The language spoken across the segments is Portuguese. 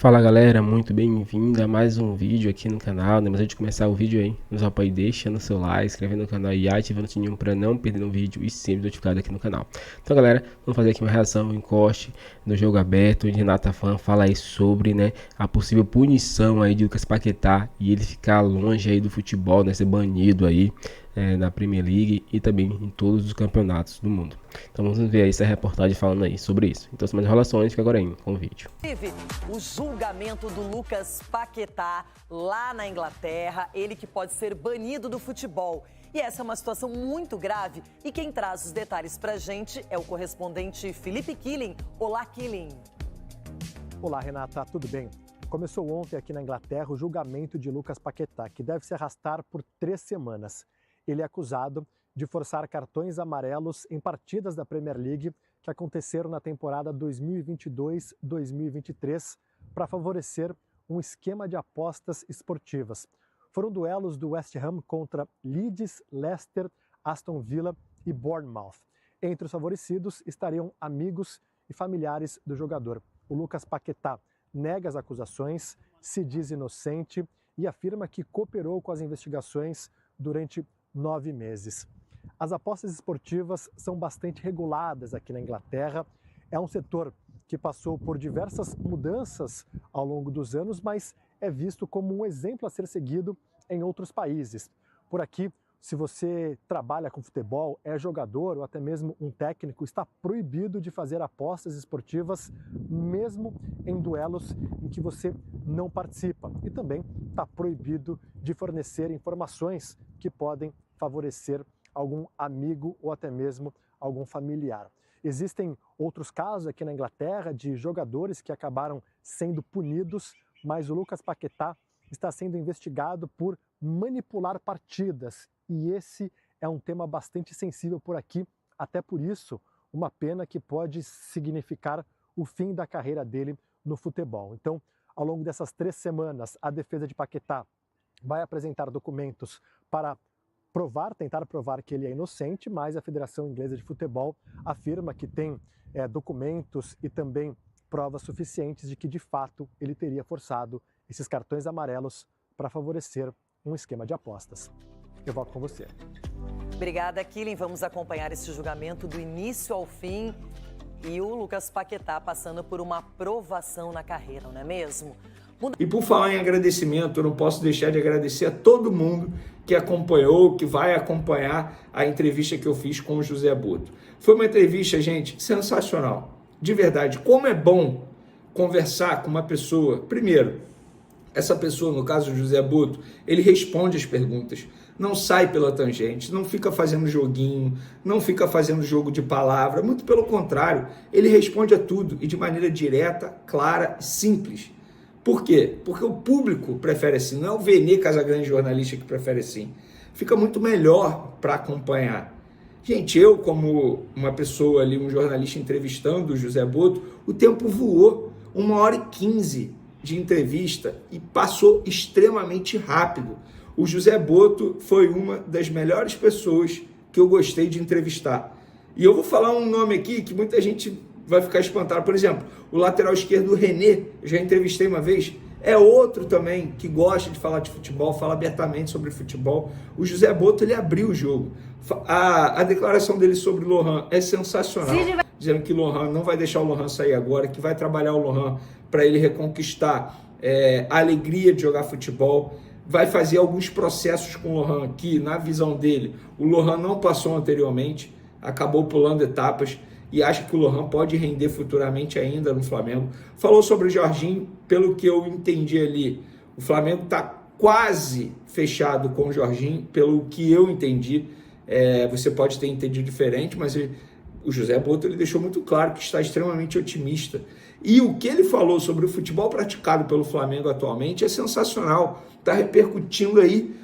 Fala galera, muito bem-vindo a mais um vídeo aqui no canal, né? Mas antes de começar o vídeo aí, nos apoie deixando seu like, inscrevendo no canal e ativando o sininho para não perder um vídeo e sempre notificado aqui no canal. Então galera, vamos fazer aqui uma reação, um encoste no jogo aberto, onde Renata Fã fala aí sobre, né, a possível punição aí de Lucas Paquetá e ele ficar longe aí do futebol, né, ser banido aí na Premier League e também em todos os campeonatos do mundo. Então vamos ver aí essa reportagem falando aí sobre isso. Então, sem mais enrolações, fica agora aí com o vídeo. O julgamento do Lucas Paquetá lá na Inglaterra, ele que pode ser banido do futebol. E essa é uma situação muito grave e quem traz os detalhes pra gente é o correspondente Felipe Killing. Olá, Killing. Olá, Renata, tudo bem? Começou ontem aqui na Inglaterra o julgamento de Lucas Paquetá, que deve se arrastar por 3 semanas. Ele é acusado de forçar cartões amarelos em partidas da Premier League que aconteceram na temporada 2022-2023 para favorecer um esquema de apostas esportivas. Foram duelos do West Ham contra Leeds, Leicester, Aston Villa e Bournemouth. Entre os favorecidos estariam amigos e familiares do jogador. O Lucas Paquetá nega as acusações, se diz inocente e afirma que cooperou com as investigações durante 9 meses. As apostas esportivas são bastante reguladas aqui na Inglaterra. É um setor que passou por diversas mudanças ao longo dos anos, mas é visto como um exemplo a ser seguido em outros países. Por aqui, se você trabalha com futebol, é jogador ou até mesmo um técnico, está proibido de fazer apostas esportivas, mesmo em duelos em que você não participa. E também está proibido de fornecer informações que podem favorecer algum amigo ou até mesmo algum familiar. Existem outros casos aqui na Inglaterra de jogadores que acabaram sendo punidos, mas o Lucas Paquetá está sendo investigado por manipular partidas. E esse é um tema bastante sensível por aqui, até por isso, uma pena que pode significar o fim da carreira dele no futebol. Então, ao longo dessas 3 semanas, a defesa de Paquetá vai apresentar documentos para tentar provar que ele é inocente, mas a Federação Inglesa de Futebol afirma que tem documentos e também provas suficientes de que, de fato, ele teria forçado esses cartões amarelos para favorecer um esquema de apostas. Eu volto com você. Obrigada, Killing. Vamos acompanhar esse julgamento do início ao fim e o Lucas Paquetá passando por uma aprovação na carreira, não é mesmo? E por falar em agradecimento, eu não posso deixar de agradecer a todo mundo que acompanhou, que vai acompanhar a entrevista que eu fiz com o José Boto. Foi uma entrevista, gente, sensacional. De verdade, como é bom conversar com uma pessoa. Primeiro, essa pessoa, no caso do José Boto, ele responde as perguntas. Não sai pela tangente, não fica fazendo joguinho, não fica fazendo jogo de palavra. Muito pelo contrário, ele responde a tudo e de maneira direta, clara e simples. Por quê? Porque o público prefere assim, não é o Vene Casagrande jornalista que prefere assim. Fica muito melhor para acompanhar. Gente, eu como uma pessoa ali, um jornalista entrevistando o José Boto, o tempo voou, 1h15 de entrevista e passou extremamente rápido. O José Boto foi uma das melhores pessoas que eu gostei de entrevistar. E eu vou falar um nome aqui que muita gente vai ficar espantado. Por exemplo, o lateral esquerdo, o René, eu já entrevistei uma vez, é outro também que gosta de falar de futebol, fala abertamente sobre futebol. O José Boto, ele abriu o jogo. A declaração dele sobre o Lohan é sensacional, dizendo que o Lohan não vai deixar o Lohan sair agora, que vai trabalhar o Lohan para ele reconquistar a alegria de jogar futebol. Vai fazer alguns processos com o Lohan que, na visão dele, o Lohan não passou anteriormente, acabou pulando etapas, e acha que o Lohan pode render futuramente ainda no Flamengo. Falou sobre o Jorginho, pelo que eu entendi ali, o Flamengo está quase fechado com o Jorginho, pelo que eu entendi. Você pode ter entendido diferente, mas o José Boto ele deixou muito claro que está extremamente otimista. E o que ele falou sobre o futebol praticado pelo Flamengo atualmente é sensacional. Está repercutindo aí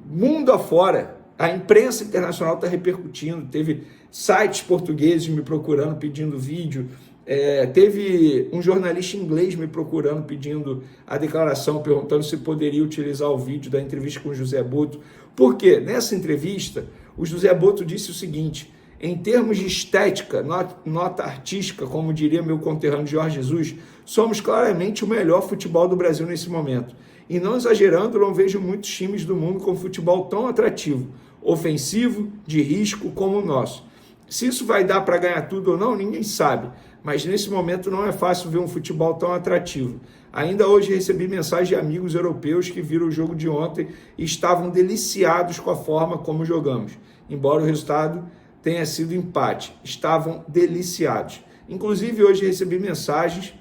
mundo afora. A imprensa internacional está repercutindo, teve sites portugueses me procurando, pedindo vídeo, teve um jornalista inglês me procurando, pedindo a declaração, perguntando se poderia utilizar o vídeo da entrevista com o José Boto. Por quê? Nessa entrevista, o José Boto disse o seguinte, Em termos de estética, nota artística, como diria meu conterrâneo Jorge Jesus, somos claramente o melhor futebol do Brasil nesse momento. E não exagerando, não vejo muitos times do mundo com futebol tão atrativo, ofensivo, de risco como o nosso. Se isso vai dar para ganhar tudo ou não, ninguém sabe. Mas nesse momento não é fácil ver um futebol tão atrativo. Ainda hoje recebi mensagem de amigos europeus que viram o jogo de ontem e estavam deliciados com a forma como jogamos. Embora o resultado tenha sido empate, estavam deliciados. Inclusive hoje recebi mensagens,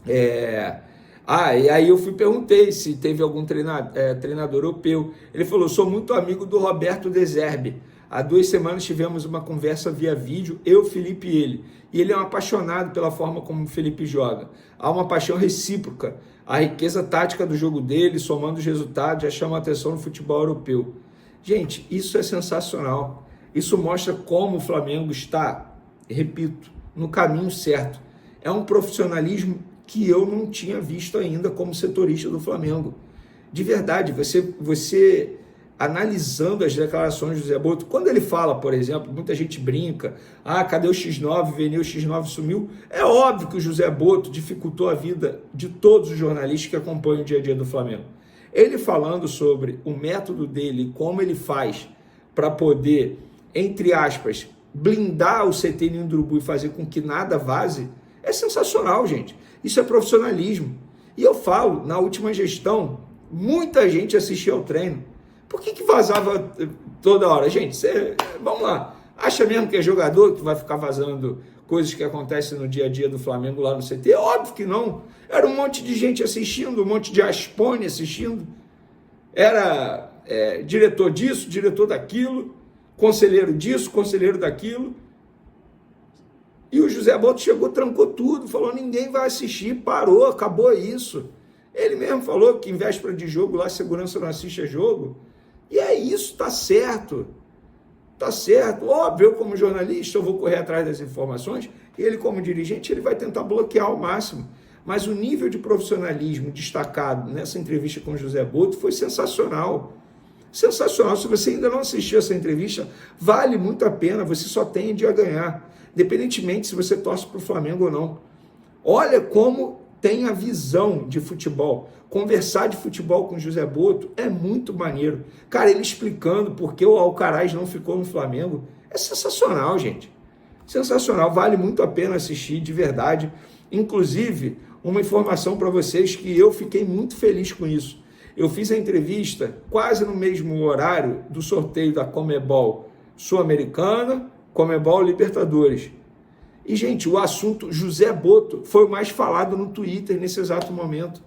e aí eu perguntei se teve algum treinador europeu. Ele falou, sou muito amigo do Roberto De Zerbi. Há 2 semanas tivemos uma conversa via vídeo, eu, Felipe e ele. E ele é um apaixonado pela forma como o Felipe joga. Há uma paixão recíproca. A riqueza tática do jogo dele, somando os resultados, já chama a atenção no futebol europeu. Gente, isso é sensacional. Isso mostra como o Flamengo está, repito, no caminho certo. É um profissionalismo que eu não tinha visto ainda como setorista do Flamengo. De verdade, você analisando as declarações do José Boto, quando ele fala, por exemplo, muita gente brinca, cadê o X9, vendeu o X9, sumiu. É óbvio que o José Boto dificultou a vida de todos os jornalistas que acompanham o dia a dia do Flamengo. Ele falando sobre o método dele, como ele faz para poder, entre aspas, blindar o CT Ninho do Urubu e fazer com que nada vaze, é sensacional, gente. Isso é profissionalismo. E eu falo, na última gestão, muita gente assistia ao treino. Por que vazava toda hora? Gente, vamos lá. Acha mesmo que é jogador que vai ficar vazando coisas que acontecem no dia a dia do Flamengo lá no CT? É óbvio que não. Era um monte de gente assistindo, um monte de aspone assistindo. Era diretor disso, diretor daquilo, conselheiro disso, conselheiro daquilo. E o José Boto chegou, trancou tudo, falou, ninguém vai assistir, parou, acabou isso. Ele mesmo falou que em véspera de jogo, lá a segurança não assiste a jogo. E é isso, tá certo. Tá certo. Óbvio, eu como jornalista, eu vou correr atrás das informações, e ele como dirigente, ele vai tentar bloquear ao máximo. Mas o nível de profissionalismo destacado nessa entrevista com o José Boto foi sensacional. Sensacional. Se você ainda não assistiu essa entrevista, vale muito a pena, você só tende a ganhar, independentemente se você torce para o Flamengo ou não. Olha como tem a visão de futebol. Conversar de futebol com o José Boto é muito maneiro. Cara, ele explicando por que o Alcaraz não ficou no Flamengo, é sensacional, gente. Sensacional, vale muito a pena assistir, de verdade. Inclusive, uma informação para vocês que eu fiquei muito feliz com isso. Eu fiz a entrevista quase no mesmo horário do sorteio da Conmebol Sul-Americana, Conmebol Libertadores. E, gente, o assunto José Boto foi o mais falado no Twitter nesse exato momento.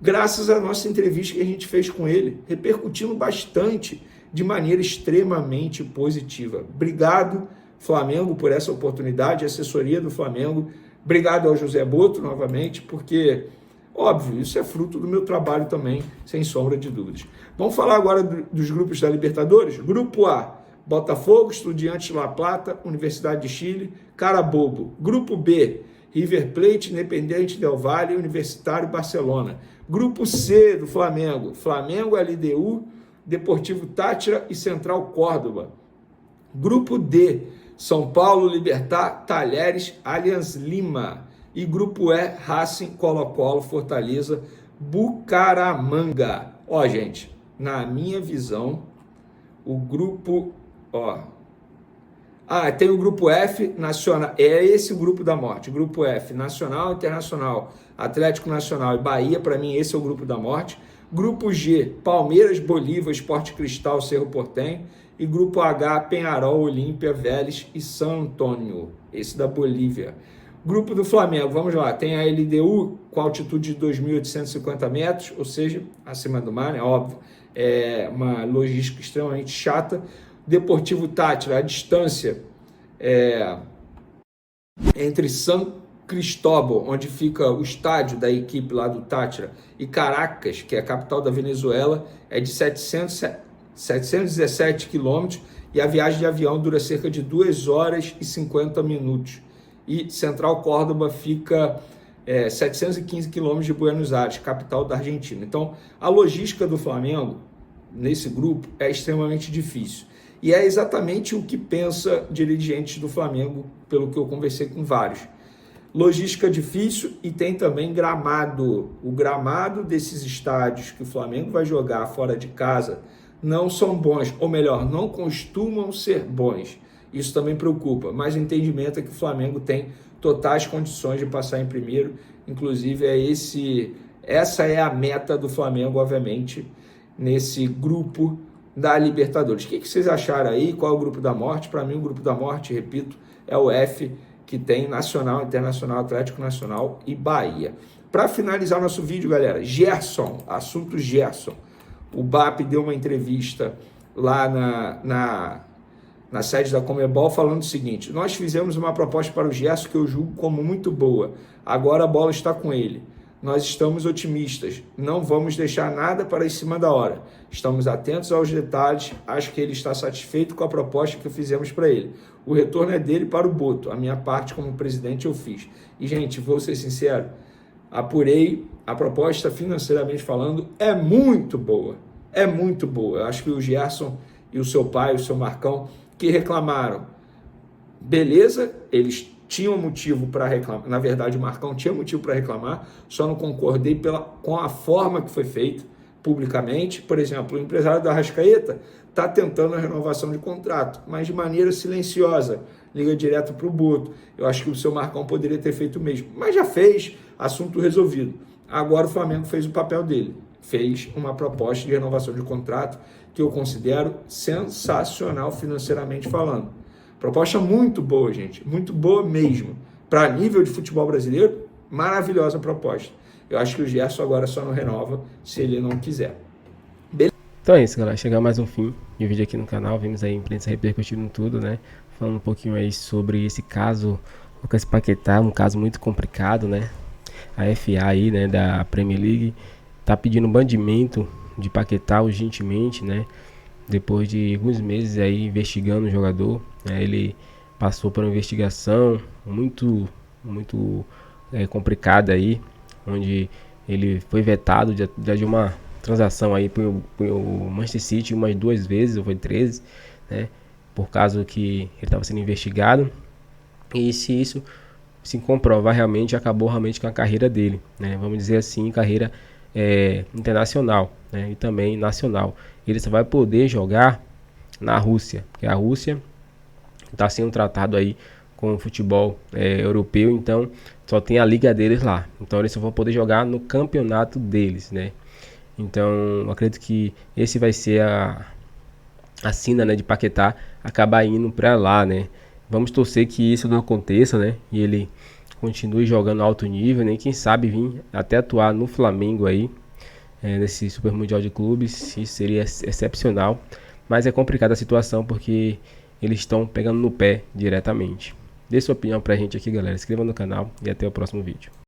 Graças à nossa entrevista que a gente fez com ele, repercutindo bastante de maneira extremamente positiva. Obrigado, Flamengo, por essa oportunidade, assessoria do Flamengo. Obrigado ao José Boto, novamente, porque, óbvio, isso é fruto do meu trabalho também, sem sombra de dúvidas. Vamos falar agora dos grupos da Libertadores? Grupo A, Botafogo, Estudiantes de La Plata, Universidade de Chile, Carabobo. Grupo B, River Plate, Independiente del Valle, Universitário Barcelona. Grupo C do Flamengo, Flamengo, LDU, Deportivo Táchira e Central Córdoba. Grupo D, São Paulo, Libertad, Talheres, Allianz Lima. E grupo E, Racing, Colo-Colo, Fortaleza, Bucaramanga. Ó, gente, na minha visão, o grupo... tem o grupo F, Nacional, é esse o grupo da morte, grupo F, Nacional, Internacional, Atlético Nacional e Bahia, para mim esse é o grupo da morte. Grupo G, Palmeiras, Bolívar, Sport Cristal, Cerro Porteño. E grupo H, Peñarol, Olímpia, Vélez e San Antônio, esse da Bolívia. Grupo do Flamengo, vamos lá, tem a LDU com altitude de 2.850 metros, ou seja, acima do mar, né, óbvio, é uma logística extremamente chata. Deportivo Táchira, a distância entre San Cristóbal, onde fica o estádio da equipe lá do Táchira, e Caracas, que é a capital da Venezuela, é de 717 quilômetros, e a viagem de avião dura cerca de 2 horas e 50 minutos. E Central Córdoba fica 715 quilômetros de Buenos Aires, capital da Argentina. Então, a logística do Flamengo, nesse grupo, é extremamente difícil. E é exatamente o que pensa dirigentes do Flamengo, pelo que eu conversei com vários. Logística difícil e tem também gramado. O gramado desses estádios que o Flamengo vai jogar fora de casa não são bons, ou melhor, não costumam ser bons. Isso também preocupa, mas o entendimento é que o Flamengo tem totais condições de passar em primeiro. Inclusive, essa é a meta do Flamengo, obviamente, nesse grupo da Libertadores. O que vocês acharam aí? Qual é o grupo da morte? Para mim, o grupo da morte, repito, é o F, que tem Nacional, Internacional, Atlético Nacional e Bahia. Para finalizar nosso vídeo, galera, Gerson, assunto Gerson. O BAP deu uma entrevista lá na sede da Conmebol falando o seguinte: nós fizemos uma proposta para o Gerson que eu julgo como muito boa. Agora a bola está com ele. Nós estamos otimistas, não vamos deixar nada para em cima da hora. Estamos atentos aos detalhes, acho que ele está satisfeito com a proposta que fizemos para ele. O retorno é dele para o Boto, a minha parte como presidente eu fiz. E, gente, vou ser sincero, apurei, a proposta financeiramente falando é muito boa, é muito boa. Eu acho que o Gerson e o seu pai, o seu Marcão, que reclamaram, beleza, eles tinham motivo para reclamar, na verdade o Marcão tinha motivo para reclamar, só não concordei com a forma que foi feita publicamente. Por exemplo, o empresário da Arrascaeta está tentando a renovação de contrato, mas de maneira silenciosa, liga direto para o Boto. Eu acho que o seu Marcão poderia ter feito o mesmo, mas já fez, assunto resolvido. Agora o Flamengo fez o papel dele, fez uma proposta de renovação de contrato que eu considero sensacional financeiramente falando. Proposta muito boa, gente, muito boa mesmo. Para nível de futebol brasileiro, maravilhosa proposta. Eu acho que o Gerson agora só não renova se ele não quiser. Beleza? Então é isso, galera. Chegar mais um fim de vídeo aqui no canal. Vimos aí a imprensa repercutindo tudo, né? Falando um pouquinho aí sobre esse caso Lucas Paquetá, um caso muito complicado, né? A FA aí, né, da Premier League, tá pedindo banimento de Paquetá urgentemente, né? Depois de alguns meses aí investigando o jogador, né? Ele passou por uma investigação muito complicada aí, onde ele foi vetado de uma transação aí pro Manchester City umas 2 vezes, ou foi 13, né? Por causa que ele estava sendo investigado. E se isso se comprovar, realmente acabou realmente com a carreira dele, né? Vamos dizer assim, carreira internacional, né? E também nacional. Ele só vai poder jogar na Rússia, porque a Rússia está sendo tratado aí com o futebol europeu, então só tem a liga deles lá. Então eles só vão poder jogar no campeonato deles, né? Então eu acredito que esse vai ser a sina, né, de Paquetá acabar indo para lá, né? Vamos torcer que isso não aconteça, né? E ele continue jogando alto nível, né? Quem sabe vir até atuar no Flamengo aí, nesse Super Mundial de Clubes. Isso seria excepcional, mas é complicada a situação porque eles estão pegando no pé diretamente. Dê sua opinião pra gente aqui, galera. Se inscreva no canal e até o próximo vídeo.